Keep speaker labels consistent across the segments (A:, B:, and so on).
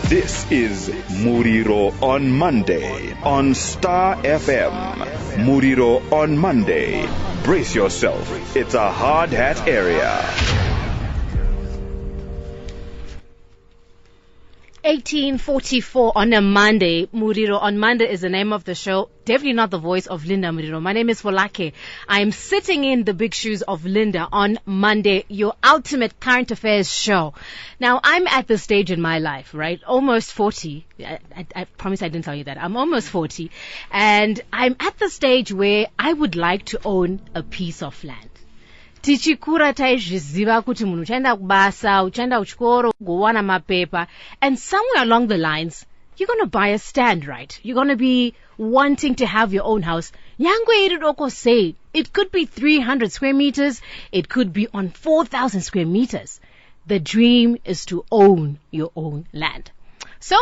A: This is Muriro on Monday on Star FM. Muriro on Monday. Brace yourself. It's a hard hat area.
B: 1844 on a Monday. Muriro on Monday is the name of the show. Definitely not the voice of Linda Muriro. My name is Folake. I am sitting in the big shoes of Linda on Monday, your ultimate current affairs show. Now, I'm at the stage in my life, right? Almost 40. I promise I didn't tell you that. I'm almost 40. And I'm at the stage where I would like to own a piece of land. Tichikura taizviziva kuti munhu uchaenda kubasa, uchaenda kuchikoro, kuwana mapepa, and somewhere along the lines, you're going to buy a stand, right? You're going to be wanting to have your own house. Nyangwe iri doko say, it could be 300 square meters, it could be on 4,000 square meters. The dream is to own your own land. So,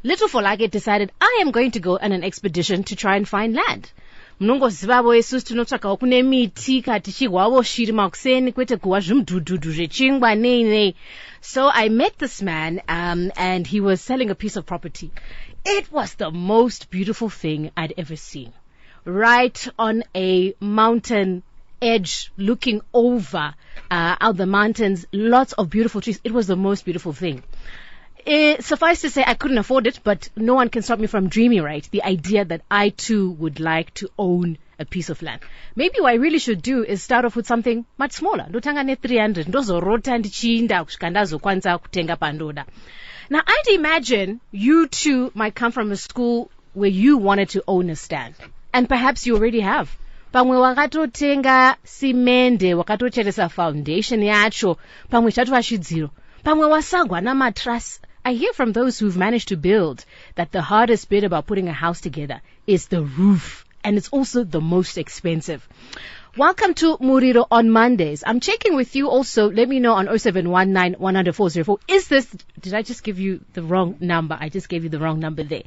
B: little Folake decided, I am going to go on an expedition to try and find land. Mnongoziva isusu tinotsvakawo kune miti katichihwawo shiri makuseni kwete kuwa zvimudhudhudhu zvechingwa nei. So I met this man and he was selling a piece of property. It was the most beautiful thing I'd ever seen. Right on a mountain edge looking over out the mountains, lots of beautiful trees. It was the most beautiful thing. Suffice to say, I couldn't afford it, but no one can stop me from dreaming, right? The idea that I too would like to own a piece of land. Maybe what I really should do is start off with something much smaller. Ndotanga ne 300. Ndozorota ndichinda kusvika ndazokwanisa kutenga pandoda. Now, I'd imagine you too might come from a school where you wanted to own a stand. And perhaps you already have. Pamwe wakatotenga simende, wakatocheresa foundation yacho, pamwe chatuvashidziro. Pamwe wasagwa na matras. I hear from those who've managed to build that the hardest bit about putting a house together is the roof. And it's also the most expensive. Welcome to Muriro on Mondays. I'm checking with you also. Let me know on 0719 10404. Did I just give you the wrong number? I just gave you the wrong number there.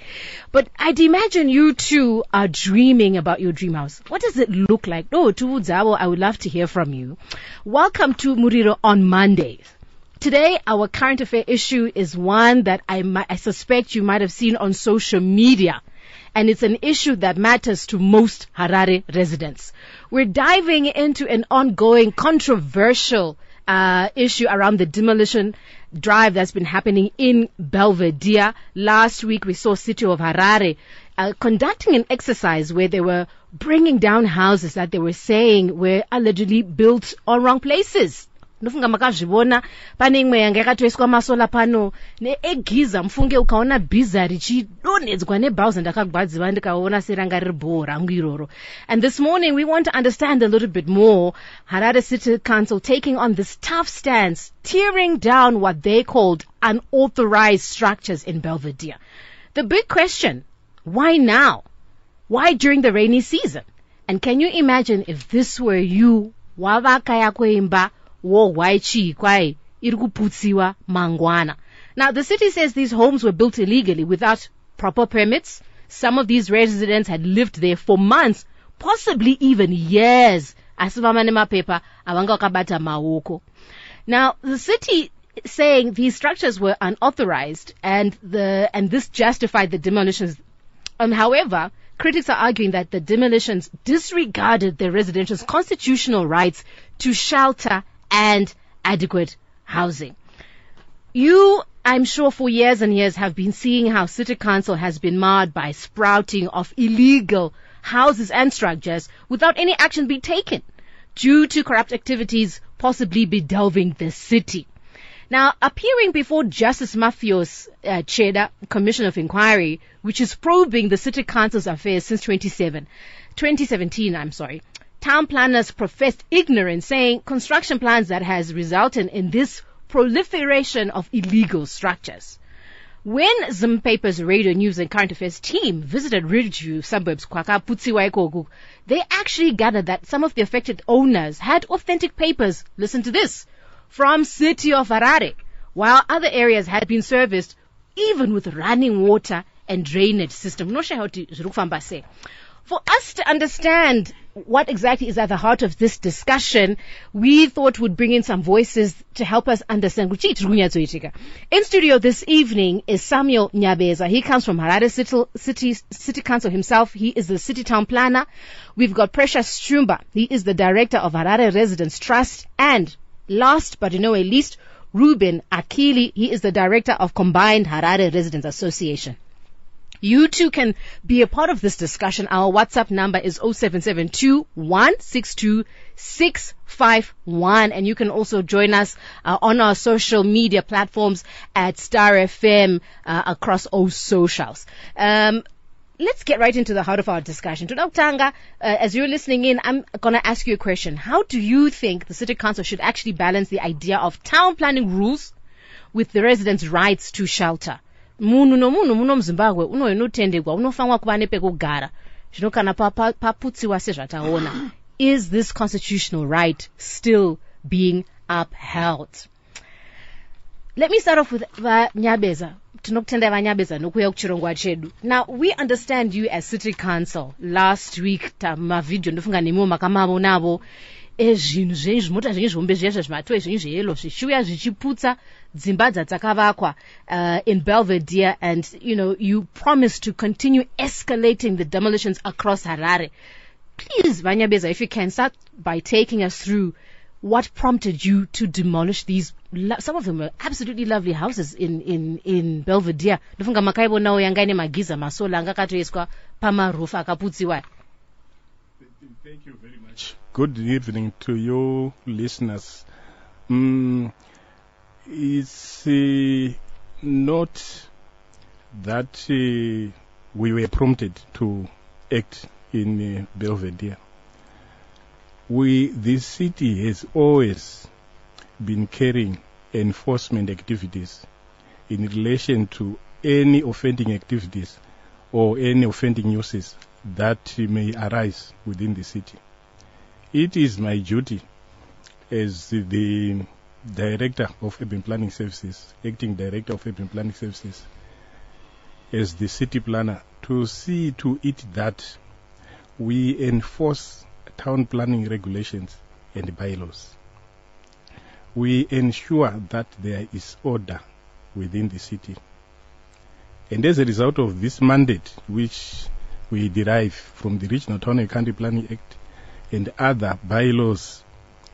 B: But I'd imagine you too are dreaming about your dream house. What does it look like? Oh, Tuvudzabo, I would love to hear from you. Welcome to Muriro on Mondays. Today, our current affair issue is one that I suspect you might have seen on social media. And it's an issue that matters to most Harare residents. We're diving into an ongoing controversial issue around the demolition drive that's been happening in Belvedere. Last week, we saw City of Harare conducting an exercise where they were bringing down houses that they were saying were allegedly built on wrong places. Nofunga makazvibona pane imwe yanga yakatoiswa masola pano neegiza mfunge ukaona bhiza richidonhedzwa nebhauza ndakagwadziva ndikaona seranga riri bhoho rangu iroro. And this morning we want to understand a little bit more Harare City Council taking on this tough stance, tearing down what they called unauthorized structures in Belvedere. The big question, why now? Why during the rainy season? And can you imagine if this were you, wavakaya kwemba mangwana. Now, the city says these homes were built illegally without proper permits. Some of these residents had lived there for months, possibly even years. Now, the city saying these structures were unauthorized and this justified the demolitions. However, critics are arguing that the demolitions disregarded the residents' constitutional rights to shelter and adequate housing. You, I'm sure for years and years, have been seeing how City Council has been marred by sprouting of illegal houses and structures without any action being taken due to corrupt activities possibly bedelving the city. Now, appearing before Justice Mafios Cheda Commission of Inquiry, which is probing the City Council's affairs since 2017, town planners professed ignorance, saying construction plans that has resulted in this proliferation of illegal structures. When Zim Paper's radio news and current affairs team visited Ridgeview suburbs, they actually gathered that some of the affected owners had authentic papers, listen to this, from City of Harare, while other areas had been serviced even with running water and drainage system. For us to understand what exactly is at the heart of this discussion, we thought we'd bring in some voices to help us understand. In studio this evening is Samuel Nyabeza. He comes from Harare City Council himself. He is the city town planner. We've got Precious Shumba. He is the director of Harare Residents Trust. And last but no least, Ruben Akili. He is the director of Combined Harare Residents Association. You too can be a part of this discussion. Our WhatsApp number is 0772 162 651, and you can also join us on our social media platforms at Star FM across all socials. Let's get right into the heart of our discussion. Tudokutanga, as you're listening in, I'm going to ask you a question. How do you think the City Council should actually balance the idea of town planning rules with the residents' rights to shelter? Munhu nomunhu muno muZimbabwe unotendegwa unofanwa kuva nepekugara zvino kana paputsiwa sezvataona. Is this constitutional right still being upheld? Let me start off with Nyabeza. Tinokutenda Nyabeza nokuya kuchirongwa chedu. Now we understand you as City Council. Last week mavideo ndofunga nemo makamavo navo ezvinhu zvenyu zvimota zvenyu zvombe zveshe zvimatwe zvenyu zveyelo zvichiuya zvichiputsa dzimba dzakavakwa in Belvedere, and you promise to continue escalating the demolitions across Harare. Please, Vanyabeza, if you can start by taking us through what prompted you to demolish these. Some of them are absolutely lovely houses in Belvedere. Ndofunga makaibo nawo yangaine magiza masola angakatoiswa pamarufu akaputsiwa.
C: Thank you very much. Good evening to you listeners. It's not that we were prompted to act in Belvedere. The city has always been carrying enforcement activities in relation to any offending activities or any offending uses that may arise within the city. It is my duty as the Director of Urban Planning Services, Acting Director of Urban Planning Services, as the city planner, to see to it that we enforce town planning regulations and bylaws. We ensure that there is order within the city. And as a result of this mandate, which we derive from the Regional Town and Country Planning Act and other bylaws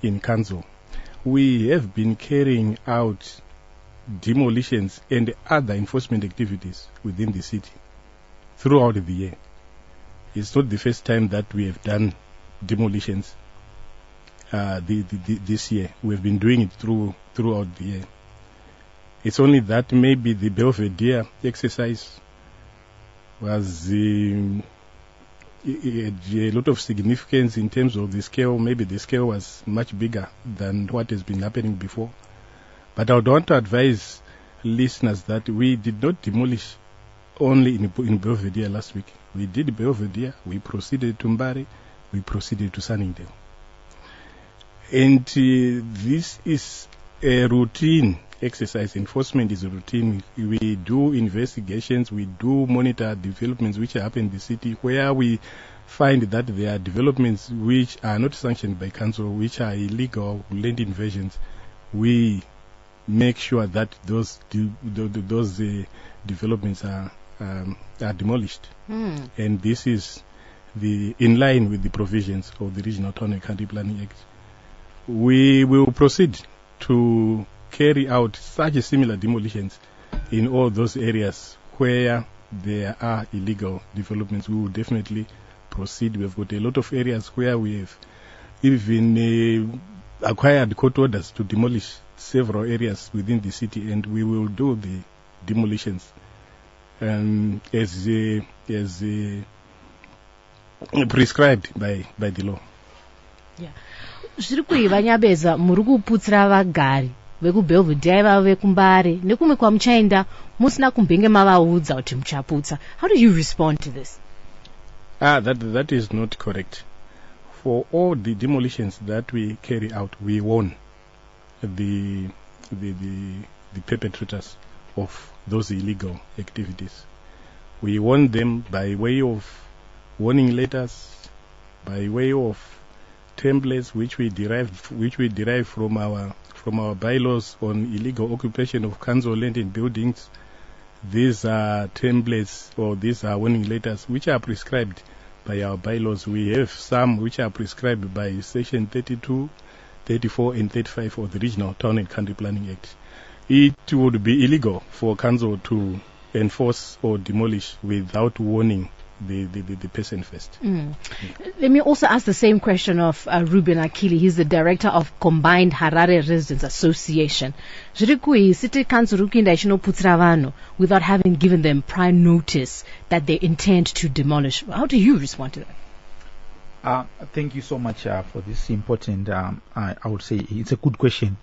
C: in council, we have been carrying out demolitions and other enforcement activities within the city throughout the year. It's not the first time that we have done demolitions this year. We've been doing it throughout the year. It's only that maybe the Belvedere exercise was a lot of significance in terms of the scale. Maybe the scale was much bigger than what has been happening before. But I would want to advise listeners that we did not demolish only in Belvedere last week. We did Belvedere, we proceeded to Mbari, we proceeded to Sunningdale. And this is a routine exercise. Enforcement is a routine. We do investigations, we do monitor developments which happen in the city, where we find that there are developments which are not sanctioned by council, which are illegal land invasions. We make sure that those developments are demolished. And this is in line with the provisions of the Regional Town and Country Planning Act. We will proceed to carry out such similar demolitions in all those areas where there are illegal developments. We will definitely proceed. We've got a lot of areas where we have even acquired court orders to demolish several areas within the city, and we will do the demolitions as prescribed by the law.
B: Yeah. Zviri kuiva Nyabeza muri kuputsira vagari vekubelvedere vavo vekumbare nekumwe kwamuchaenda musina kumbenge mavaudza kuti muchaputsa. How do you respond to this?
C: That is not correct. For all the demolitions that we carry out, we warn the perpetrators of those illegal activities. We warn them by way of warning letters by way of templates which we derive from our bylaws on illegal occupation of council land and buildings. These are templates, or these are warning letters which are prescribed by our bylaws. We have some which are prescribed by section 32, 34 and 35 of the Regional Town and Country Planning Act. It would be illegal for council to enforce or demolish without warning the person first.
B: Let me also ask the same question of Ruben Akili. He's the director of Combined Harare Residents Association. Without having given them prior notice that they intend to demolish. How do you respond to that?
D: Thank you so much for this important, I would say it's a good question.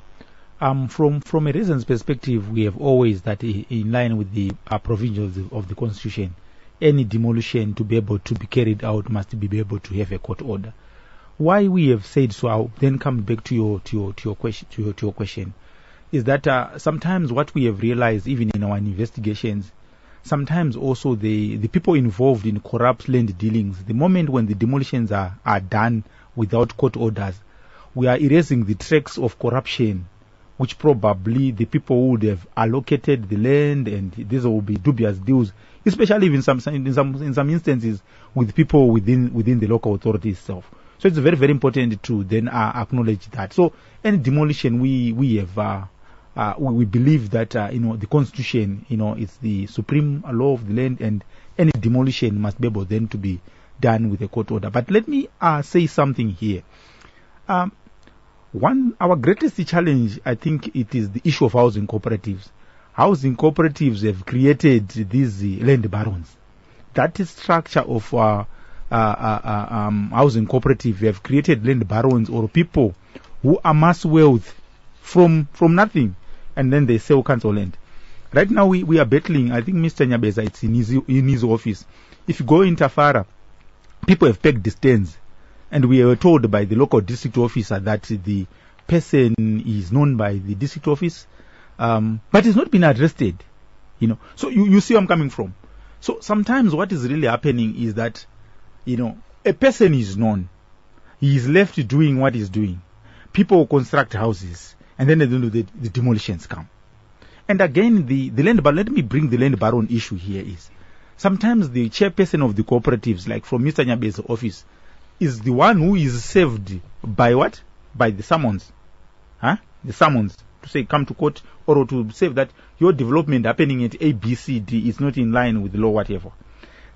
D: From a resident's perspective, we have always that in line with the provisions of the Constitution, any demolition to be able to be carried out must be able to have a court order. Why we have said so, I'll then come back to your question, is that sometimes what we have realized, even in our investigations, sometimes also the people involved in corrupt land dealings, the moment when the demolitions are done without court orders, we are erasing the tracks of corruption, which probably the people would have allocated the land, and these will be dubious deals, especially in some instances with people within the local authority itself. So it's very, very important to then acknowledge that. So any demolition we have we believe that the Constitution it's the supreme law of the land, and any demolition must be able then to be done with a court order. But let me say something here. Our greatest challenge, I think, it is the issue of housing cooperatives. Housing cooperatives have created these land barons. That is structure of housing cooperative have created land barons, or people who amass wealth from nothing, and then they sell council land. Right now we are battling. I think Mr. Nyabeza, it's in his office. If you go in Tafara, people have pegged the stands, and we were told by the local district officer that the person is known by the district office, but it's not been arrested. So you see where I'm coming from. So sometimes what is really happening is that a person is known, he is left doing what he's doing. People construct houses, and then the demolitions come. And again, the land baron, let me bring the land baron issue here is, sometimes the chairperson of the cooperatives, like from Mr. Nyabe's office, is the one who is served by what? By the summons. The summons to say come to court, or to say that your development happening at A, B, C, D is not in line with the law, whatever.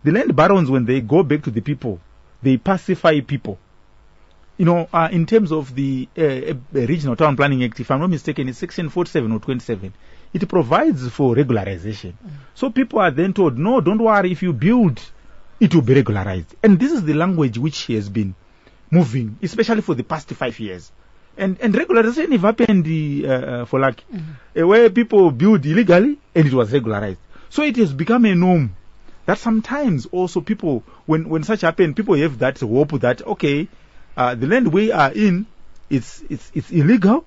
D: The land barons, when they go back to the people, they pacify people. In terms of the Regional Town Planning Act, if I'm not mistaken, it's section 47 or 27. It provides for regularization. So people are then told, no, don't worry, if you build, it will be regularized. And this is the language which has been moving, especially for the past 5 years. And regularization have happened for like where people build illegally, and it was regularized. So it has become a norm that sometimes also people, when such happen, people have that hope that, okay, the land we are in, it's illegal,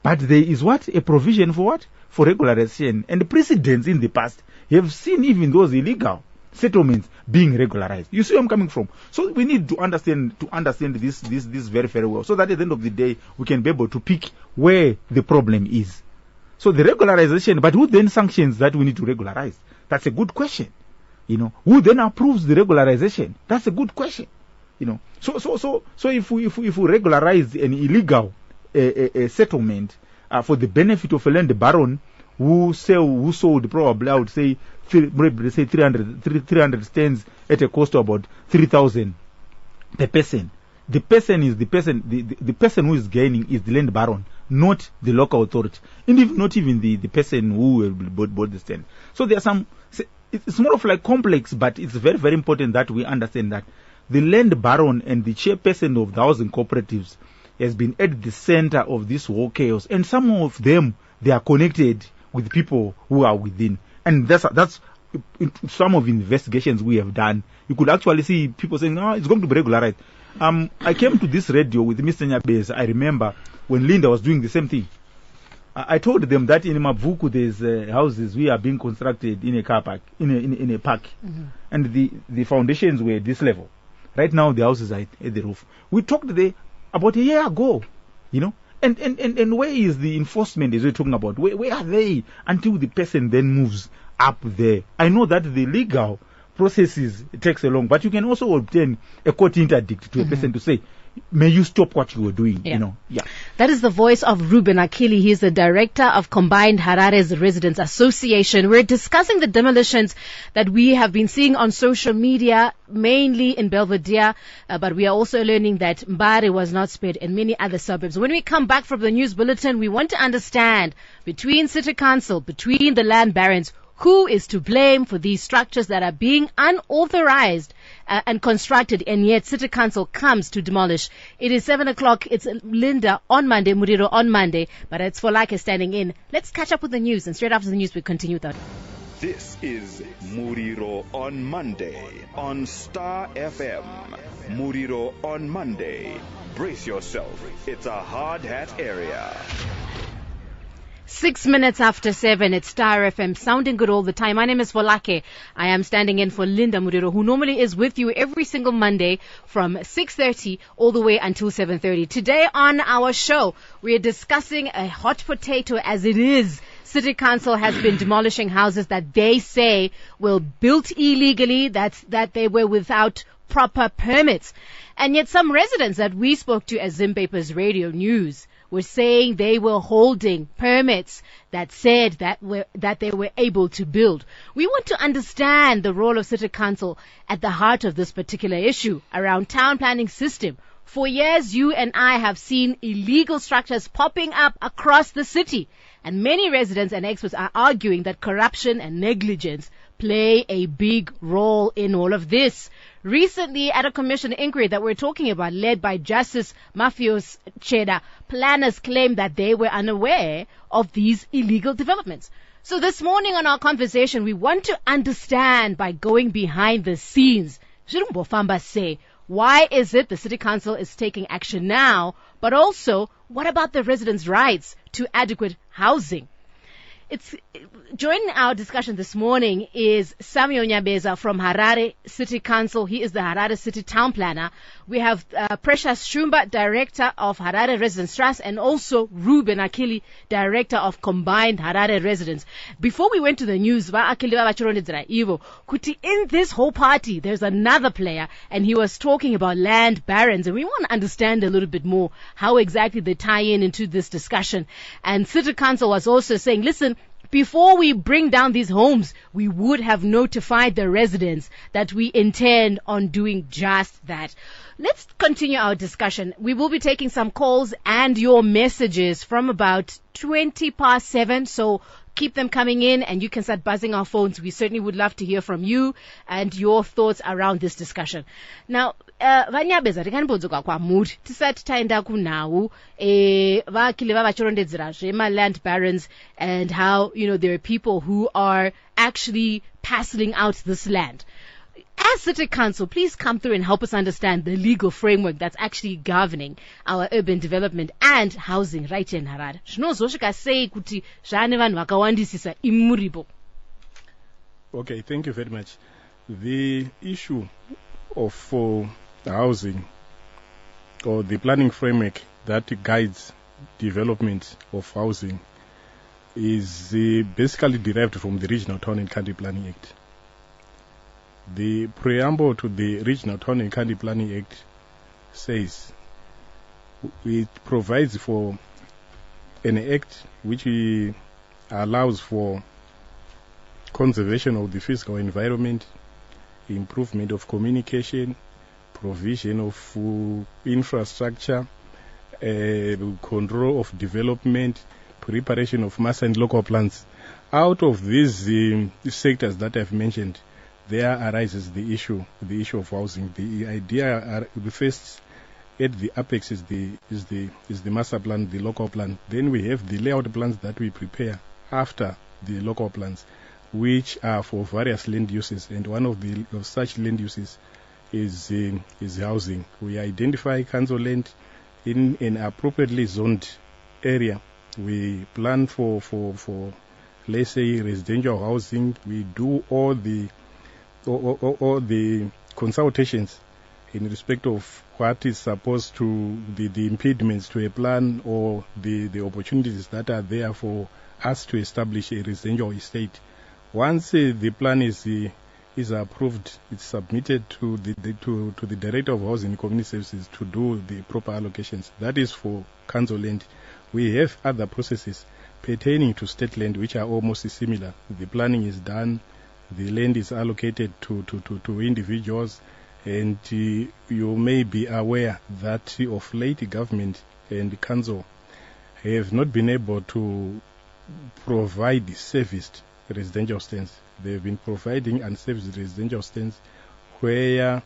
D: but there is a provision for what? For regularization. And the precedents in the past have seen even those illegal settlements being regularized. You see where I'm coming from? So we need to understand this very, very well, so that at the end of the day we can be able to pick where the problem is. So the regularization, but who then sanctions that we need to regularize? That's a good question. Who then approves the regularization? That's a good question. So if we regularize an illegal a settlement for the benefit of a land baron who sold probably, I would say, 300 stands at a cost of about 3,000 per person. The person who is gaining is the land baron, not the local authority, and if not even the person who bought the stand. So there are some. It's more of like complex, but it's very, very important that we understand that the land baron and the chairperson of the housing cooperatives has been at the center of this whole chaos, and some of them, they are connected with people who are within, and that's some of the investigations we have done. You could actually see people saying, it's going to be regularized. I came to this radio with Mr. Nyabez. I remember when Linda was doing the same thing. I told them that in Mavuku there's houses we are being constructed in a car park, in a park, and the foundations were this level. Right now, the houses are at the roof. We talked there about a year ago, And where is the enforcement as we're talking about? Where are they until the person then moves up there? I know that the legal processes takes a long, but you can also obtain a court interdict to a person to say, may you stop what you were doing, Yeah.
B: That is the voice of Ruben Akili. He's the director of Combined Harare's Residents Association. We're discussing the demolitions that we have been seeing on social media, mainly in Belvedere, but we are also learning that Mbare was not spared in many other suburbs. When we come back from the news bulletin, we want to understand between City Council, between the land barons, who is to blame for these structures that are being unauthorized and constructed, and yet City Council comes to demolish. It is 7 o'clock. It's Linda on Monday, Muriro on Monday, but it's Folake standing in. Let's catch up with the news, and straight after the news, we continue that.
A: This is Muriro on Monday on Star FM. Muriro on Monday. Brace yourself. It's a hard hat area.
B: 6 minutes after 7, it's Star FM, sounding good all the time. My name is Folake. I am standing in for Linda Muriro, who normally is with you every single Monday from 6:30 all the way until 7:30. Today on our show, we are discussing a hot potato as it is. City Council has been demolishing houses that they say were built illegally, that they were without proper permits. And yet some residents that we spoke to at Zimbabwe's Radio News were saying they were holding permits that said that they were able to build. We want to understand the role of City Council at the heart of this particular issue around town planning system. For years, you and I have seen illegal structures popping up across the city, and many residents and experts are arguing that corruption and negligence play a big role in all of this. Recently, at a commission inquiry that we're talking about, led by Justice Mafios Cheda, planners claimed that they were unaware of these illegal developments. So this morning on our conversation, we want to understand by going behind the scenes. Say, why is it the City Council is taking action now, but also what about the residents' rights to adequate housing? Joining our discussion this morning is Samuel Nyabeza from Harare City Council. He is the Harare City Town Planner. We have Precious Shumba, Director of Harare Residents Trust, and also Ruben Akili, Director of Combined Harare Residents. Before we went to the news, in this whole party, there's another player, and he was talking about land barons, and we want to understand a little bit more how exactly they tie into this discussion. And City Council was also saying, listen, before we bring down these homes, we would have notified the residents that we intend on doing just that. Let's continue our discussion. We will be taking some calls and your messages from about 20 past 7. So keep them coming in and you can start buzzing our phones. We certainly would love to hear from you and your thoughts around this discussion. Now, vanyabeza tikanibodzoka kwa muti tisati taenda kunawu vakili vavachirondedzera zvema-land barons and how there are people who are actually parceling out this land. As City Council, please come through and help us understand the legal framework that's actually governing our urban development and housing right here in Harare. Zvinozosvika sei kuti zvane vanhu vakawandisisa imuripo?
C: Okay, thank you very much. The issue of housing or the planning framework that guides development of housing is basically derived from the Regional Town and County Planning Act. The preamble to the Regional Town and County Planning Act says it provides for an act which allows for conservation of the physical environment, improvement of communication, provision of infrastructure, control of development, preparation of master and local plans. Out of these sectors that I've mentioned, there arises the issue of housing. The idea first at the apex is the master plan, the local plan. Then we have the layout plans that we prepare after the local plans, which are for various land uses, and one of such land uses is housing. We identify council land in an appropriately zoned area. We plan for let's say residential housing. We do all the consultations in respect of what is supposed to be the impediments to a plan or the opportunities that are there for us to establish a residential estate. Once the plan is approved, it's submitted to the Director of Housing and Community Services to do the proper allocations. That is for council land. We have other processes pertaining to state land which are almost similar. The planning is done, the land is allocated to individuals, and you may be aware that of late government and the council have not been able to provide serviced residential stands. They've been providing unserviced residential stands where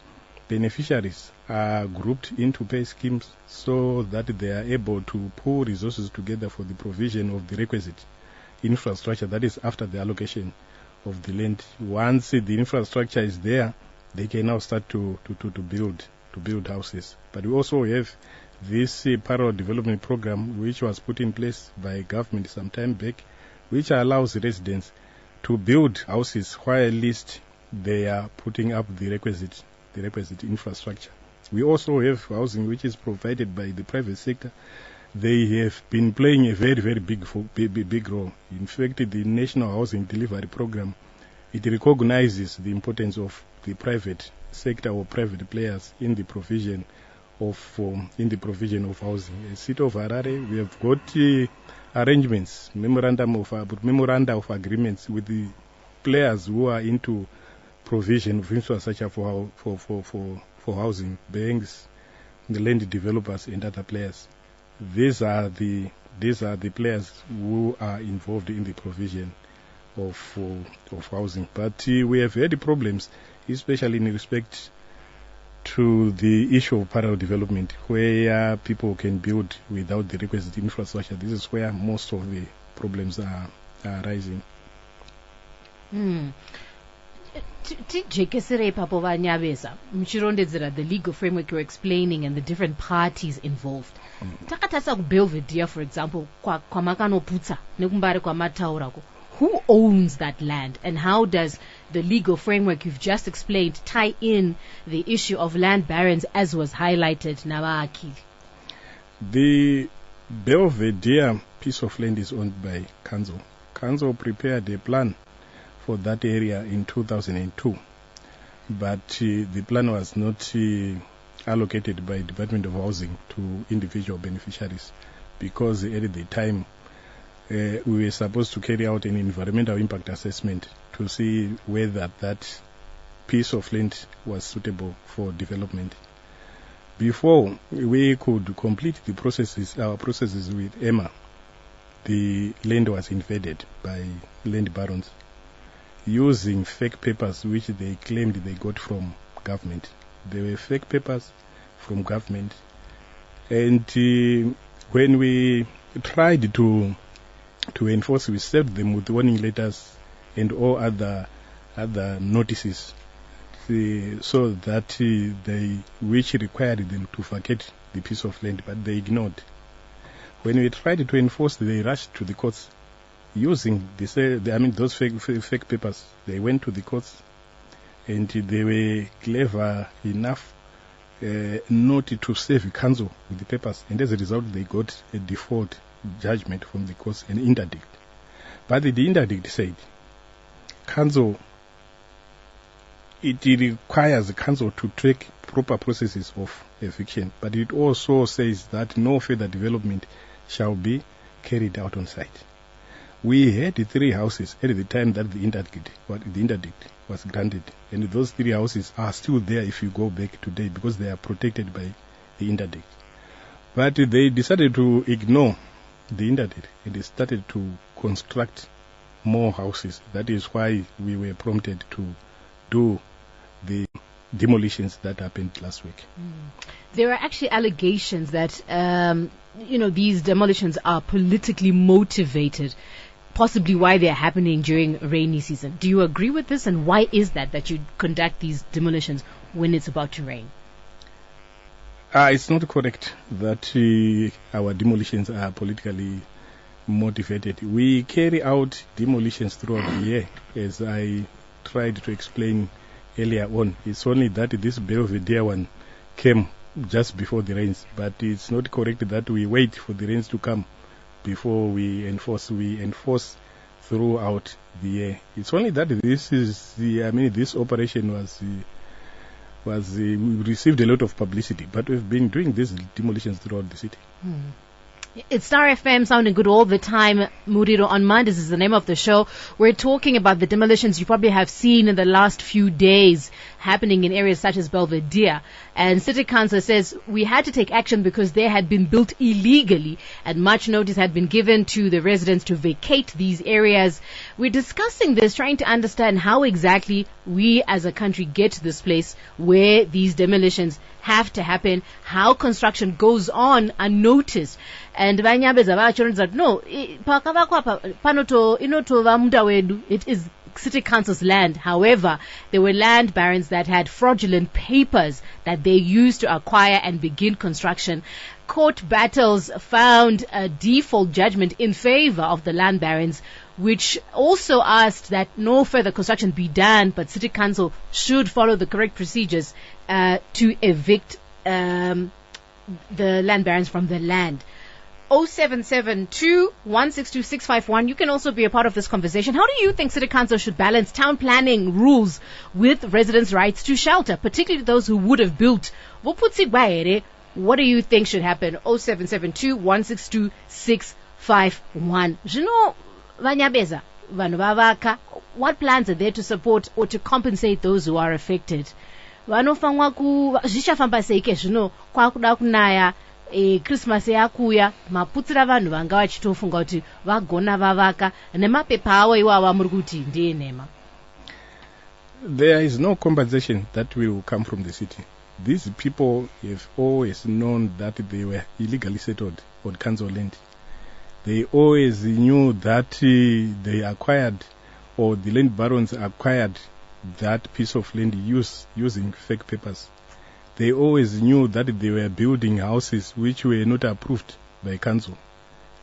C: beneficiaries are grouped into pay schemes so that they are able to pool resources together for the provision of the requisite infrastructure, that is after the allocation of the land. Once the infrastructure is there, they can now start to build houses. But we also have this parallel development program which was put in place by government some time back, which allows residents to build houses while at least they are putting up the requisite infrastructure. We also have housing which is provided by the private sector. They have been playing a very, very big role. In fact, the National Housing Delivery Program, it recognizes the importance of the private sector or private players in the provision of housing. In the city of Harare, we have got arrangements, memoranda of agreements with the players who are into provision of infrastructure for housing, banks, the land developers, and other players. These are the players who are involved in the provision of housing. But we have had problems, especially in respect to the issue of parallel development, where people can build without the requisite infrastructure. This is where most of the problems are arising.
B: The legal framework you're explaining and the different parties involved. Takatasa Belvedere, for example, who owns that land, and how does the legal framework you've just explained tie in the issue of land barons as was highlighted Nawaki?
C: The Belvedere piece of land is owned by council. Council prepared a plan for that area in 2002, but the plan was not allocated by Department of Housing to individual beneficiaries, because at the time we were supposed to carry out an environmental impact assessment to see whether that piece of land was suitable for development. Before we could complete our processes with EMA, the land was invaded by land barons using fake papers which they claimed they got from government. They were fake papers from government, and when we tried to enforce, we served them with warning letters and all other notices, so that which required them to vacate the piece of land, but they ignored. When we tried to enforce, they rushed to the courts using those fake papers. They went to the courts, and they were clever enough not to save council with the papers, and as a result they got a default judgment from the courts, an interdict. But the interdict said council, it requires the council to take proper processes of eviction, but it also says that no further development shall be carried out on site. We had 3 houses at the time that the interdict was granted, and those 3 houses are still there if you go back today, because they are protected by the interdict. But they decided to ignore the interdict, and they started to construct more houses. That is why we were prompted to do the demolitions that happened last week.
B: There are actually allegations that these demolitions are politically motivated, possibly why they're happening during rainy season. Do you agree with this, and why is that you conduct these demolitions when it's about to rain?
C: It's not correct that our demolitions are politically motivated. We carry out demolitions throughout the year, as I tried to explain earlier on. It's only that this Belvedere one came just before the rains, but it's not correct that we wait for the rains to come before we enforce. We enforce throughout the year. It's only that this operation we received a lot of publicity, but we've been doing these demolitions throughout the city.
B: It's Star FM sounding good all the time. Muriro on Mondays is the name of the show. We're talking about the demolitions you probably have seen in the last few days happening in areas such as Belvedere. And City Council says we had to take action because they had been built illegally and much notice had been given to the residents to vacate these areas. We're discussing this, trying to understand how exactly we as a country get to this place where these demolitions have to happen, how construction goes on unnoticed. And Vanyabeza vachironza that no, pakavakwa panoto inotova munda wedu, it is City Council's land. However, there were land barons that had fraudulent papers that they used to acquire and begin construction. Court battles found a default judgment in favor of the land barons, which also asked that no further construction be done, but City Council should follow the correct procedures to evict the land barons from the land. 0772-162-651. You can also be a part of this conversation. How do you think City Council should balance town planning rules with residents' rights to shelter, particularly those who would have built? What do you think should happen? 0772-162-651. Vanyabeza, Vanuvavaka, what plans are there to support or to compensate those who are affected? Vanofangwa ku zvichafamba seike zvino kwakuda kunaya Christmas yakuya maputsira vanhu vanga vachitofunga kuti vagona vavaka nemapepa avo iwava muri kuti ndiye nhema.
C: There is no compensation that will come from the city. These people have always known that they were illegally settled on council land. They always knew that they acquired, or the land barons acquired, that piece of land using fake papers. They always knew that they were building houses which were not approved by council.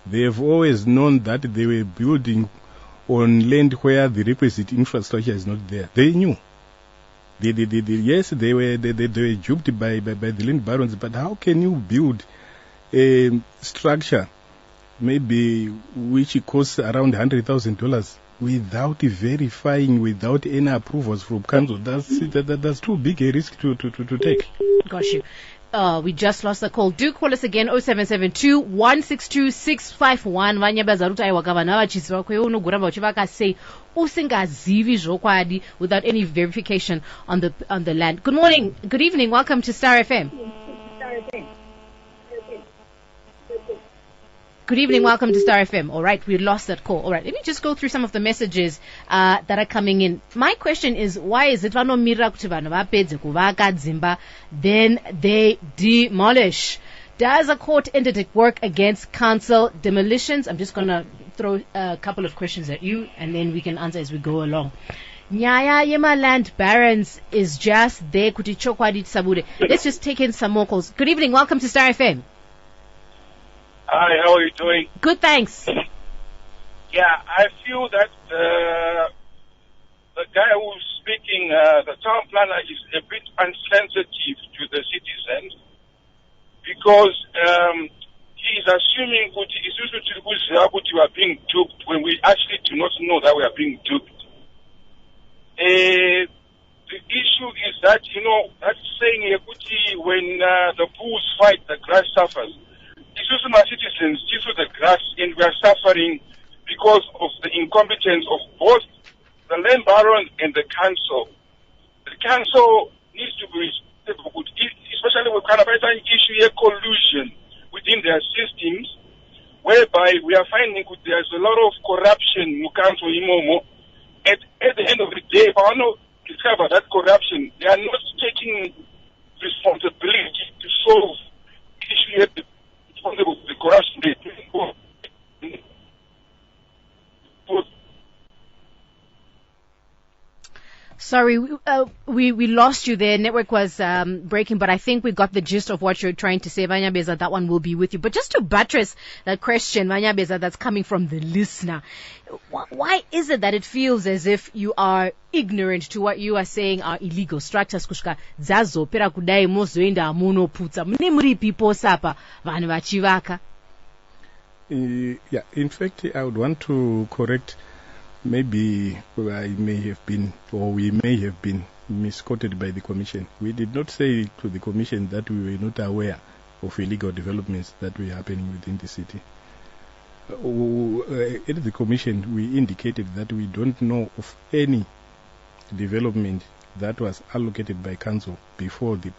C: They have always known that they were building on land where the requisite infrastructure is not there. They knew. Yes, they were duped by the land barons, but how can you build a structure maybe which costs around $100,000 without verifying, without any approvals from council? That's too big a risk to take.
B: Got you. We just lost the call. Do call us again, 0772-162-651. Vanyabaza ruta iwakavana vachiziva kweyo unogoramba uchivaka say usingazivi zvokwadi without any verification on the land. Good morning, good evening, welcome to Star FM. Good evening, welcome to Star FM. All right, we lost that call. All right, let me just go through some of the messages that are coming in. My question is, why is it vanomira kuti vanhu vapedze kuvaka dzimba then they demolish? Does a court interdict work against council demolitions? I'm just going to throw a couple of questions at you and then we can answer as we go along. Nyaya yema land barons is just there kuti chokwadi tsabure. Let's just take in some more calls. Good evening, welcome to Star FM.
E: Hi, how are you doing?
B: Good, thanks.
E: Yeah, I feel that the guy who's speaking, the town planner, is a bit insensitive to the citizens because he's assuming that we are being duped when we actually do not know that we are being duped. The issue is that, that saying when the bulls fight, the grass suffers. It's also my citizens, this is the grass, and we are suffering because of the incompetence of both the land baron and the council. The council needs to be responsible, especially with kind of an issue of collusion within their systems, whereby we are finding there's a lot of corruption in council Imomo. At the end of the day, if I want to discover that corruption, they are not taking responsibility to solve issue responsible for the corruption.
B: Sorry, we lost you there. Network was breaking, but I think we got the gist of what you're trying to say, Vanyabeza. That one will be with you. But just to buttress that question, Vanyabeza, that's coming from the listener, why is it that it feels as if you are ignorant to what you are saying are illegal structures? Kushka zazo pera kudai mozoenda amuno putsa mune muri people sapa vanhu vachivaka.
C: Yeah, in fact, I would want to correct. Maybe I may have been, or we may have been misquoted by the Commission. We did not say to the Commission that we were not aware of illegal developments that were happening within the city. At the Commission, we indicated that we don't know of any development that was allocated by Council before the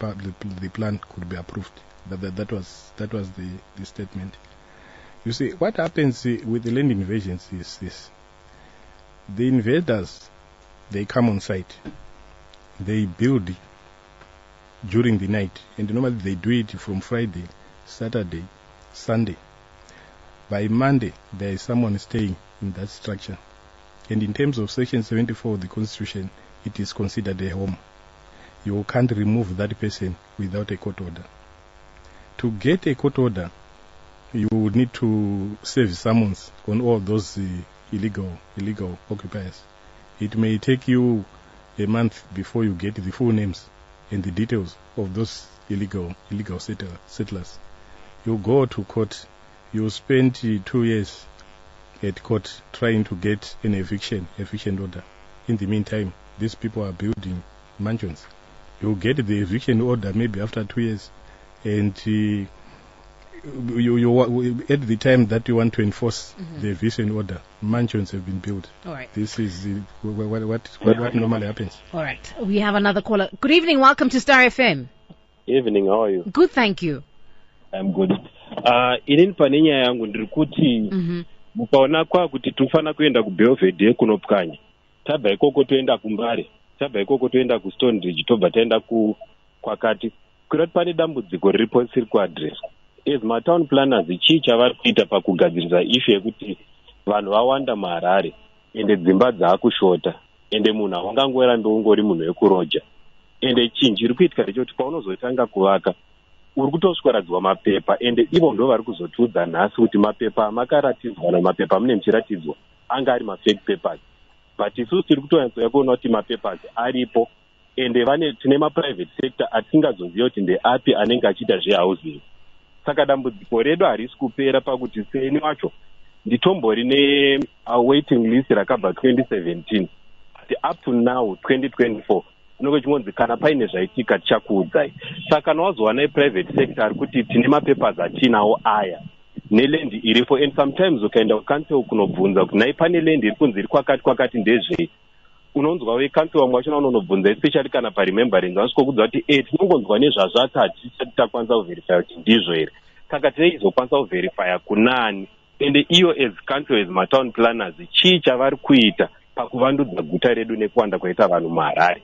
C: plan could be approved. That was the statement. You see, what happens with the land invasions is this. The invaders, they come on site, they build during the night, and normally they do it from Friday, Saturday, Sunday. By Monday, there is someone staying in that structure. And in terms of Section 74 of the Constitution, it is considered a home. You can't remove that person without a court order. To get a court order, you would need to serve summons on all those illegal occupiers. It may take you a month before you get the full names and the details of those illegal settlers. You go to court, you spend 2 years at court trying to get an eviction order. In the meantime, these people are building mansions. You get the eviction order maybe after 2 years, and you at the time that you want to enforce the eviction order, mansions have been built.
B: All right.
C: This is what normally happens.
B: All right. We have another caller. Good evening. Welcome to Star FM.
F: Evening. How are you?
B: Good, thank you.
F: I'm good. Inini panenya yangu ndiri mukaona kuti tufana kuenda kuBelvedere kunopwanya. Tabva ikoko toenda kuMbare. Tabva ikoko toenda kuStonebridge tobva taenda kwakati. Kurati pane dambudziko riripo risiri kuadreswa. As matown planners, chii chavari kuita pakugadzirisa ishu yekuti vanhu vawanda muHarare ende dzimba dzaakushota ende munhu haungangorambe ungori munhu wekuroja. Ende chinhu chiri kuitika ndechekuti paunozotanga kuvaka uri kutosweradziwa mapepa ende ivo ndo vari kuzotiudza nhasi kuti mapepa amakaratidzwa kana mapepa mune muchiratidzwa anga ari mafake papers. But isusu tiri kutonyatsouya kuona kuti mapapers aripo ende tine maprivate sector atingazoziva kuti ndeapi anenge achiita zvehousing. Saka dambudziko redu harisi kupera pakuti seni wacho nditombori waiting list rakabva 2017 kuti up to now 2024 unenge chingonzi kana paine zvaitika tichakuudzai. Saka kana wazowana private sector ari kuti tine mapapers atinawo aya neland iripo, and sometimes ukaenda kucancel kunobvunza kuti nai pane land iri kunzi iri kwakati ndezvei, unonzwa wecancel vamwe vachona unonobvunza, especially kana parememberings vasvikokudza kuti tinongonzwa nezvazvati hatisati takwanisa kuverifya kuti ndizvo here. Saka tinezokwanisa kuverifya kunani, ende iyo as council as matown planners chii chavari kuita pakuvandudza guta redu nekuwanda kwaita vanhu muHarare.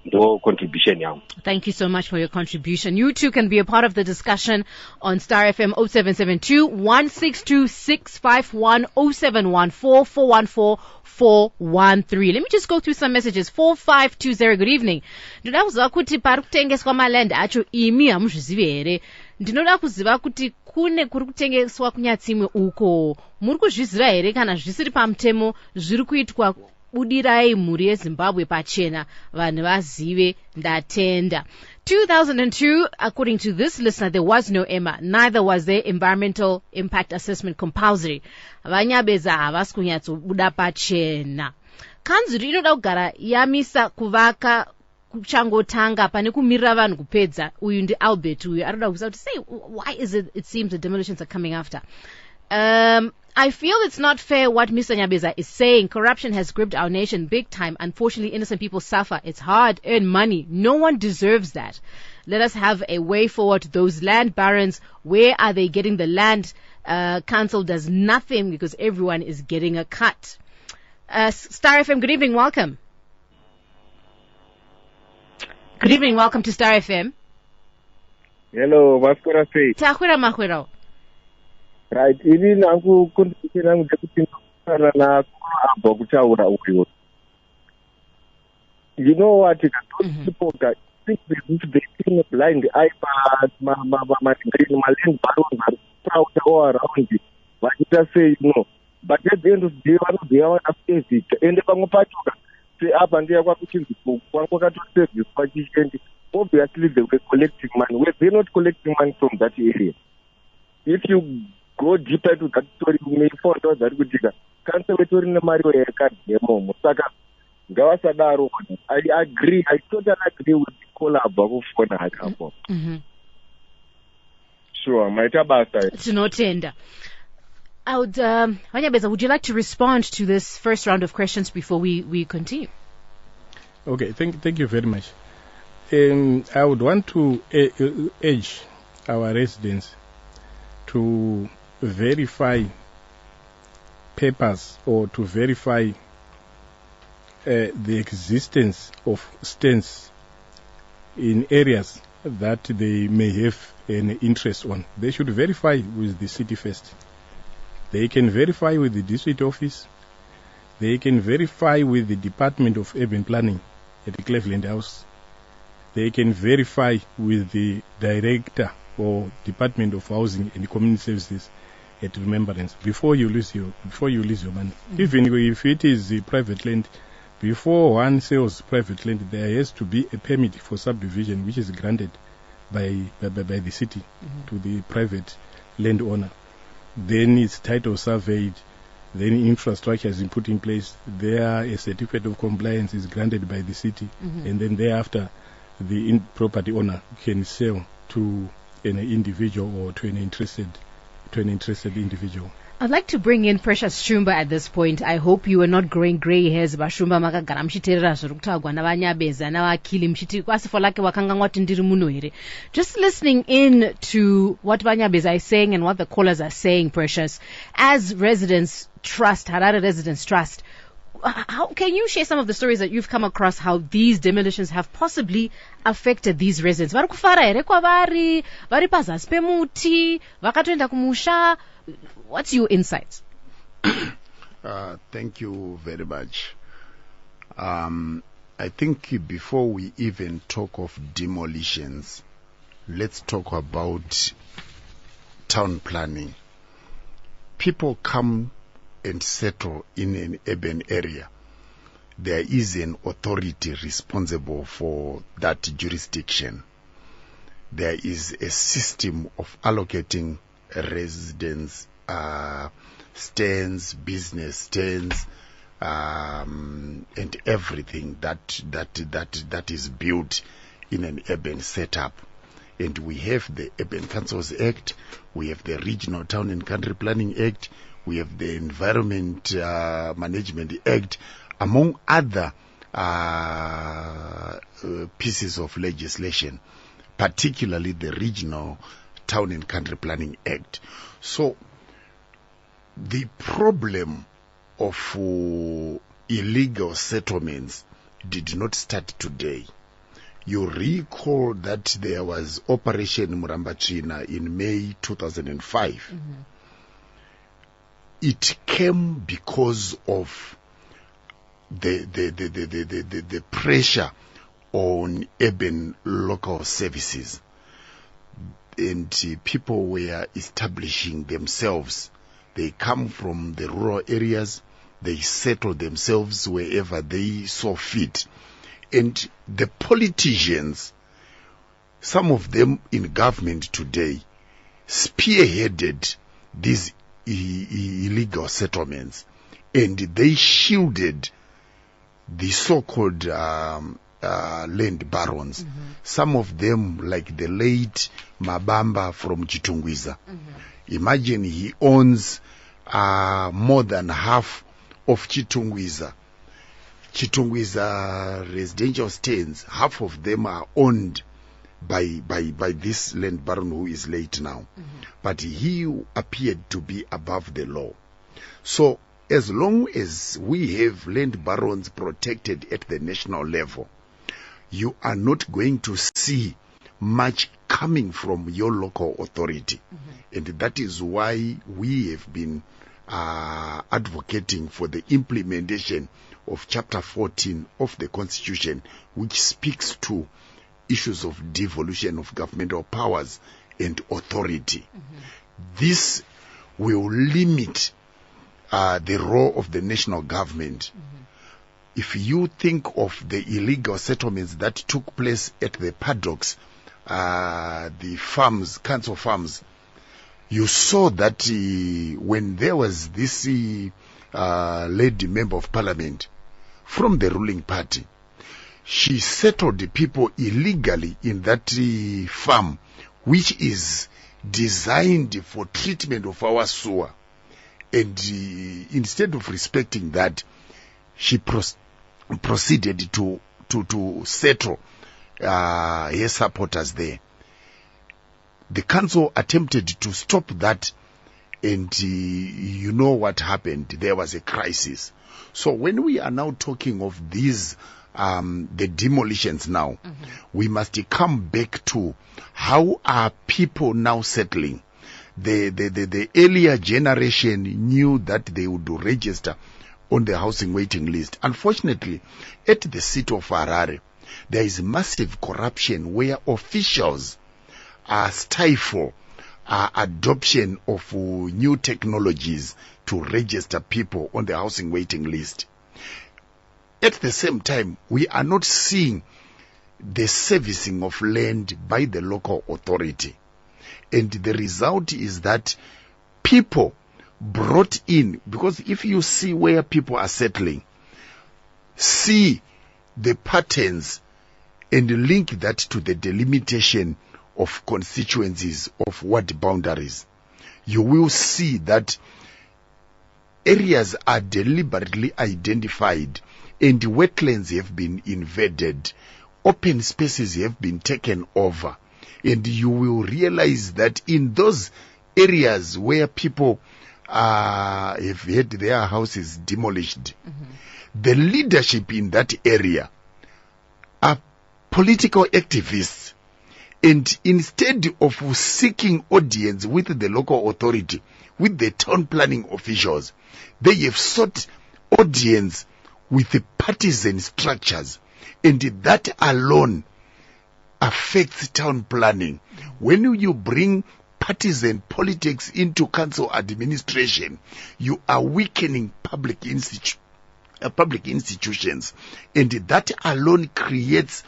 F: Ndo contribution yangu.
B: Thank you so much for your contribution. You too can be a part of the discussion on Star FM 0772 162 651 0714 414 413. Let me just go through some messages. 4520, good evening. Ndinoda kuziva kuti pari kutengeswa maland acho imi hamuzvizivi here. Ndinoda kuziva kuti kune kuri kutengeswa kunyatsimwe uko muri kuzviziva here kana zvisiri pamutemo zviri kuitwa. Budirai mhuri yeZimbabwe pachena vanhu vazive ndatenda. 2002, according to this listener, there was no EMA, neither was there environmental impact assessment compulsory. Vanyabeza havasi kunyatsobuda pachena. Kanzuru inoda kugara yamisa kuvaka kuchangotanga pane kumirira vanhu kupedza. Uyu ndi Albert uyu anoda kuziva kuti say why is it seems the demolitions are coming after. I feel it's not fair what Mr. Nyabeza is saying. Corruption has gripped our nation big time. Unfortunately, innocent people suffer. It's hard-earned money. No one deserves that. Let us have a way forward. Those land barons, where are they getting the land? Council does nothing because everyone is getting a cut. Star FM, good evening. Welcome. Good evening. Welcome to Star FM.
E: Hello, Maskura Say.
B: Tahura Mahura.
E: Right, ili nangu contribution yangu ndekuti na kutaura uyo.
G: You know what? Those people that think they see a blind eye, my land barons are proud all around it. But you just say, no. But at the end of the day, one of the hour after it, and the Pangopatuka, say up and they are working to service, obviously they were collecting money. They're not collecting money from that area. If you go deeper to that story, you may find out that we did. I agree. I totally agree with the caller above for the Sure, my tabasa.
B: It's no tender. I would, Vanyabeza, would you like to respond to this first round of questions before we continue?
C: Okay, thank you very much. I would want to urge our residents to verify papers or to verify the existence of stands in areas that they may have an interest on. They should verify with the city first. They can verify with the district office. They can verify with the Department of Urban Planning at the Cleveland House. They can verify with the Director or Department of Housing and Community Services at Remembrance before you lose your money. Even if it is private land, before one sells private land, there has to be a permit for subdivision which is granted by the city to the private landowner. Then it's title surveyed, then infrastructure is put in place, there a certificate of compliance is granted by the city, and then thereafter the property owner can sell to an individual or to an interested individual.
B: I'd like to bring in Precious Shumba at this point. I hope you are not growing gray hairs bashumba makagara mshiterera zvirikutagwa navanyabeza navakili mshiti kwasifo lake wakanga ngwati ndiri muno here. Just listening in to what Vanyabeza is saying and what the callers are saying, Precious, as residents trust, Harare residents trust, how can you share some of the stories that you've come across, how these demolitions have possibly affected these residents? Vari kufara here kwavari, vari pazasi pemuti, vakatoenda kumusha. What's your insights?
H: Thank you very much. I think before we even talk of demolitions, let's talk about town planning. People come and settle in an urban area. There is an authority responsible for that jurisdiction. There is a system of allocating residents, stands, business stands, and everything that is built in an urban setup. And we have the Urban Councils Act, we have the Regional Town and Country Planning Act, we have the Environment Management Act, among other pieces of legislation, particularly the Regional Town and Country Planning Act. So the problem of illegal settlements did not start today. You recall that there was Operation Murambachina in May 2005. It came because of the pressure on urban local services, and people were establishing themselves. They come from the rural areas, they settle themselves wherever they saw fit. And the politicians, some of them in government today, spearheaded these illegal settlements, and they shielded the so-called land barons. Some of them, like the late Mabamba from Chitungwiza. Imagine he owns more than half of Chitungwiza. Chitungwiza residential stands, half of them are owned by this land baron who is late now. But he appeared to be above the law. So as long as we have land barons protected at the national level, you are not going to see much coming from your local authority. And that is why we have been advocating for the implementation of chapter 14 of the Constitution, which speaks to issues of devolution of governmental powers and authority. This will limit the role of the national government. If you think of the illegal settlements that took place at the paddocks, the farms, council farms, you saw that when there was this lady member of parliament from the ruling party, she settled the people illegally in that farm, which is designed for treatment of our sewer. And instead of respecting that, she proceeded to settle her supporters there. The council attempted to stop that, and you know what happened. There was a crisis. So when we are now talking of these, the demolitions now, we must come back to how are people now settling. The earlier generation knew that they would register on the housing waiting list. Unfortunately, at the city of Harare, there is massive corruption where officials stifle adoption of new technologies to register people on the housing waiting list. At the same time, we are not seeing the servicing of land by the local authority. And the result is that people brought in, because if you see where people are settling, see the patterns and link that to the delimitation of constituencies of ward boundaries, you will see that areas are deliberately identified and wetlands have been invaded, open spaces have been taken over, and you will realize that in those areas where people have had their houses demolished, the leadership in that area are political activists. And instead of seeking audience with the local authority, with the town planning officials, they have sought audience with the partisan structures. And that alone affects town planning. When you bring partisan politics into council administration, you are weakening public institutions. And that alone creates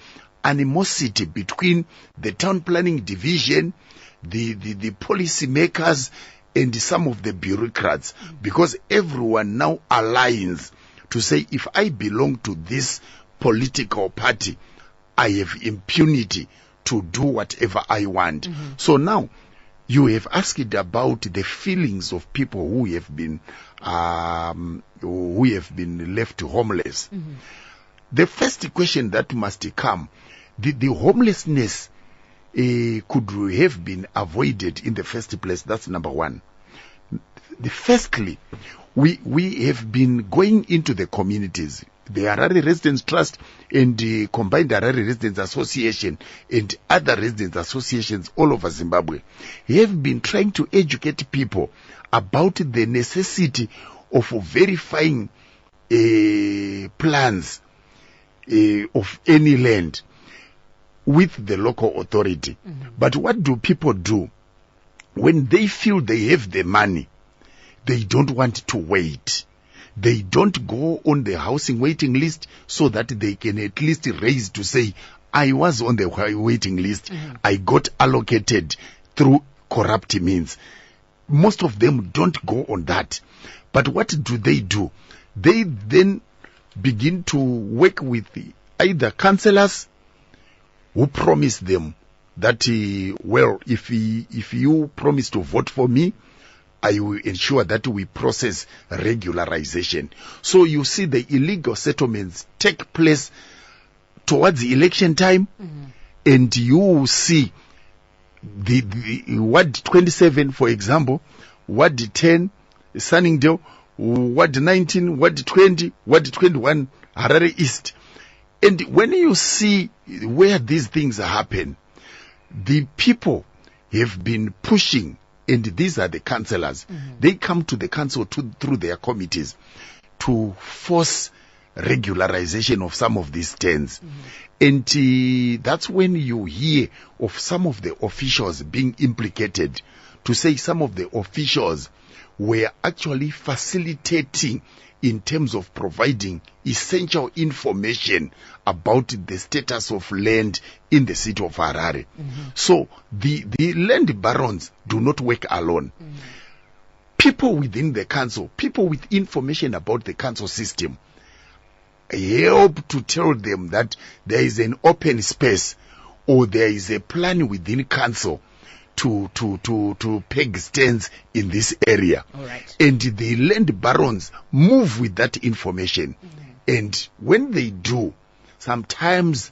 H: animosity between the town planning division, the policy makers, and some of the bureaucrats, because everyone now aligns to say, if I belong to this political party, I have impunity to do whatever I want. So now you have asked about the feelings of people who have been left homeless. The first question that must come, the homelessness could have been avoided in the first place. That's number one. Firstly, we have been going into the communities. The Harare Residents Trust and the Combined Harare Residents Association and other residents associations all over Zimbabwe have been trying to educate people about the necessity of verifying plans of any land with the local authority. But what do people do? When they feel they have the money, they don't want to wait. They don't go on the housing waiting list so that they can at least raise to say, I was on the waiting list. I got allocated through corrupt means. Most of them don't go on that. But what do? They then begin to work with either councillors who promise them that, well, if you promise to vote for me, I will ensure that we process regularization. So you see the illegal settlements take place towards the election time, and you will see the Ward 27, for example, Ward 10, Sunningdale, Ward 19, Ward 20, Ward 21, Harare East. And when you see where these things happen, the people have been pushing, and these are the councillors. They come to the council through their committees to force regularization of some of these stands. And that's when you hear of some of the officials being implicated, to say some of the officials were actually facilitating in terms of providing essential information about the status of land in the city of Harare. So the land barons do not work alone. People within the council, people with information about the council system, help to tell them that there is an open space or there is a plan within council to peg stands in this area.
B: All right.
H: And the land barons move with that information. And when they do, sometimes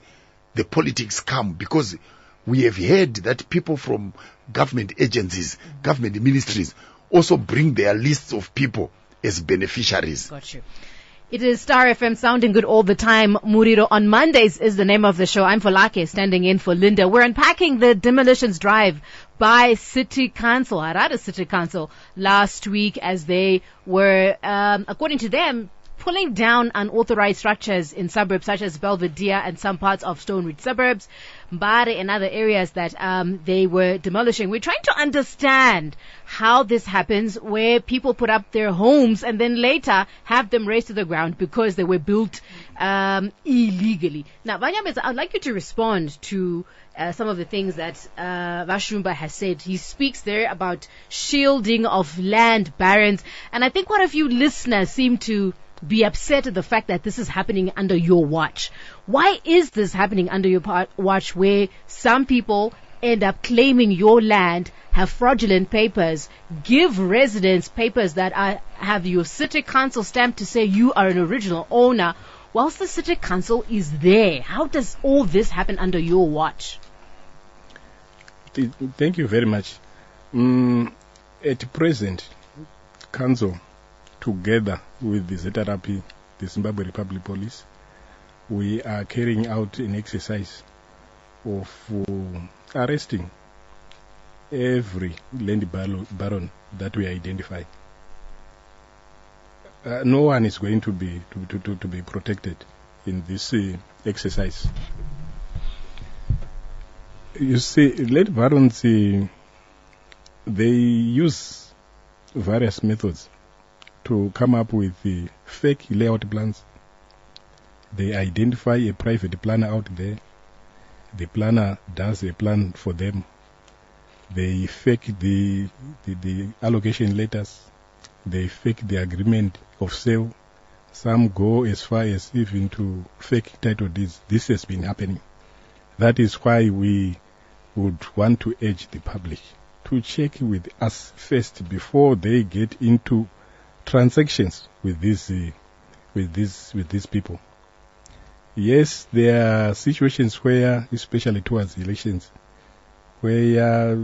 H: the politics come, because we have heard that people from government agencies, government ministries, also bring their lists of people as beneficiaries.
B: Got you. It is Star FM, sounding good all the time. Muriro on Mondays is the name of the show. I'm Folake, standing in for Linda. We're unpacking the demolitions drive by City Council, Harare City Council, last week, as they were, according to them, pulling down unauthorized structures in suburbs such as Belvedere and some parts of Stone Ridge suburbs, Mbare and other areas that they were demolishing. We're trying to understand how this happens, where people put up their homes and then later have them razed to the ground because they were built illegally. Now, Vanyameza, I'd like you to respond to some of the things that Vashumba has said. He speaks there about shielding of land barons, and I think quite a few listeners seem to be upset at the fact that this is happening under your watch. Why is this happening under your watch, where some people end up claiming your land, have fraudulent papers, give residents papers that have your city council stamp to say you are an original owner, whilst the city council is there? How does all this happen under your watch?
C: Thank you very much. At present, council, together with the ZRP, the Zimbabwe Republic Police, we are carrying out an exercise of arresting every land baron that we identify. No one is going to be protected in this exercise. You see, land barons, they use various methods to come up with the fake layout plans. They identify a private planner out there. The planner does a plan for them. They fake the allocation letters. They fake the agreement of sale. Some go as far as even to fake title deeds. This has been happening. That is why we would want to urge the public to check with us first before they get into transactions with these people. Yes, there are situations where, especially towards elections, where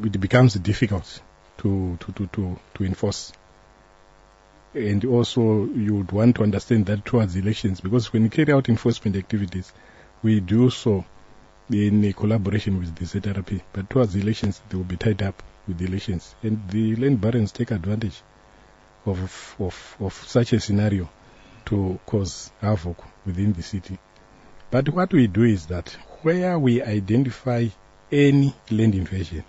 C: it becomes difficult to enforce. And also, you would want to understand that towards elections, because when you carry out enforcement activities, we do so in a collaboration with the ZRP. But towards elections, they will be tied up with the elections, and the land barons take advantage of such a scenario to cause havoc within the city. But what we do is that where we identify any land invasion,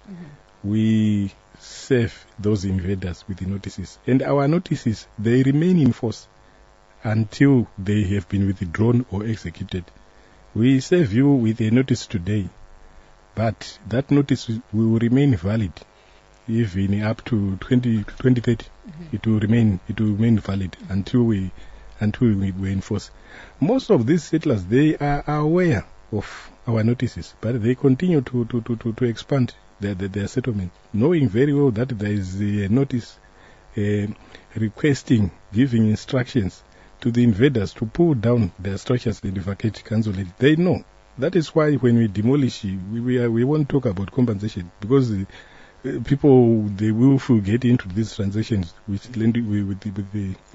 C: we serve those invaders with the notices. And our notices, they remain in force until they have been withdrawn or executed. We serve you with a notice today, but that notice will remain valid even up to 2030. It will remain valid until we enforce. Most of these settlers, they are aware of our notices, but they continue to expand their settlement, knowing very well that there is a notice requesting, giving instructions to the invaders to pull down their structures and vacate council. They know. That is why when we demolish, we won't talk about compensation, because people, they will get into these transactions with the